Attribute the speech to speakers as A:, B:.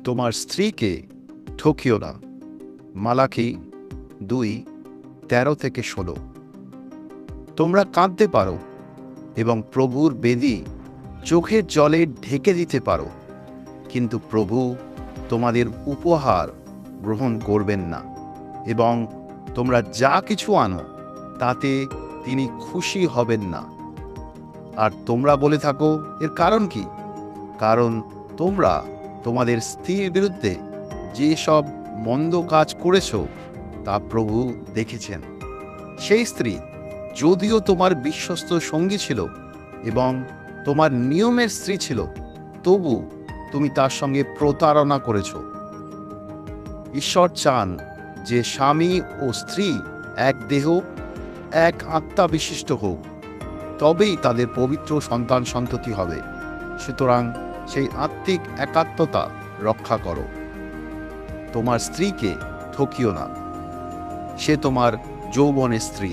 A: তোমার স্ত্রীকে ঠকিও না। মালাকি 2:13-16। তোমরা কাঁদতে পারো এবং প্রভুর বেদী চোখের জলে ঢেকে দিতে পারো, কিন্তু প্রভু তোমাদের উপহার গ্রহণ করবেন না, এবং তোমরা যা কিছু আনো তাতে তিনি খুশি হবেন না। আর তোমরা বলে থাকো, এর কারণ কি? কারণ তোমরা তোমাদের স্ত্রীর বিরুদ্ধে যে সব মন্দ কাজ করেছ তা প্রভু দেখেছেন। সেই স্ত্রী যদিও তোমার বিশ্বস্ত সঙ্গী ছিল এবং তোমার নিয়মের স্ত্রী ছিল, তবু তুমি তার সঙ্গে প্রতারণা করেছ। ঈশ্বর চান যে স্বামী ও স্ত্রী এক দেহ, এক আত্মা বিশিষ্ট হোক, তবেই তাদের পবিত্র সন্তান সন্ততি হবে। সুতরাং সেই আত্মিক একাত্মতা রক্ষা করো। তোমার স্ত্রীকে ঠকিও না, সে তোমার যৌবনের স্ত্রী।